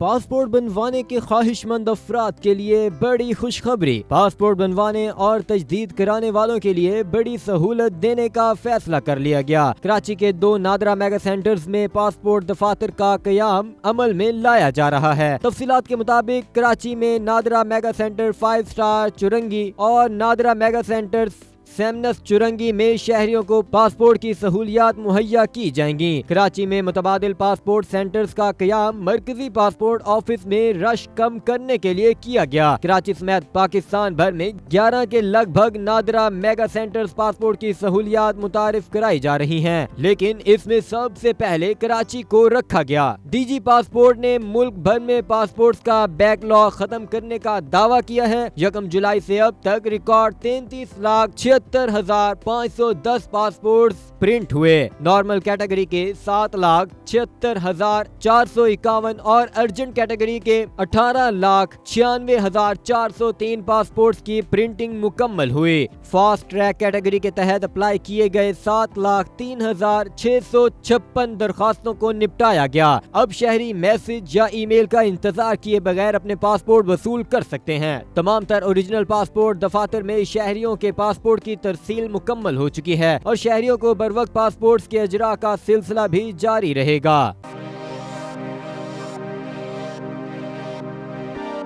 Passport بنوانے کے خواہشمند افراد کے لیے بڑی خوشخبری۔ پاسپورٹ بنوانے اور تجدید کرانے والوں کے لیے بڑی سہولت دینے کا فیصلہ کر لیا گیا۔ کراچی کے 2 نادرا میگا سینٹرز میں پاسپورٹ دفاتر کا قیام عمل میں لایا جا رہا ہے۔ تفصیلات کے مطابق کراچی میں NADRA mega centre 5 star Chowrangi اور نادرا میگا سینٹر سیمنس چرنگی میں شہریوں کو پاسپورٹ کی سہولیات مہیا کی جائیں گی۔ کراچی میں متبادل پاسپورٹ سینٹرز کا قیام مرکزی پاسپورٹ آفس میں رش کم کرنے کے لیے کیا گیا۔ کراچی سمیت پاکستان بھر میں 11 کے لگ بھگ نادرا میگا سینٹرز پاسپورٹ کی سہولیات متعارف کرائی جا رہی ہیں، لیکن اس میں سب سے پہلے کراچی کو رکھا گیا۔ ڈی جی پاسپورٹ نے ملک بھر میں پاسپورٹس کا بیک لاگ ختم کرنے کا دعویٰ کیا ہے۔ 1 جولائی سے اب تک ریکارڈ 33,76,510 پاسپورٹس پرنٹ ہوئے۔ نارمل کیٹیگری کے 7,76,451 اور ارجنٹ کیٹیگری کے 18,96,403 پاسپورٹس کی پرنٹنگ مکمل ہوئی۔ فاسٹ ٹریک کیٹیگری کے تحت اپلائی کیے گئے 7,03,656 درخواستوں کو نپٹایا گیا۔ اب شہری میسج یا ای میل کا انتظار کیے بغیر اپنے پاسپورٹ وصول کر سکتے ہیں۔ تمام تر اوریجنل پاسپورٹ دفاتر میں شہریوں کے پاسپورٹ کی ترسیل مکمل ہو چکی ہے اور شہریوں کو بروقت پاسپورٹس کے اجراء کا سلسلہ بھی جاری رہے گا۔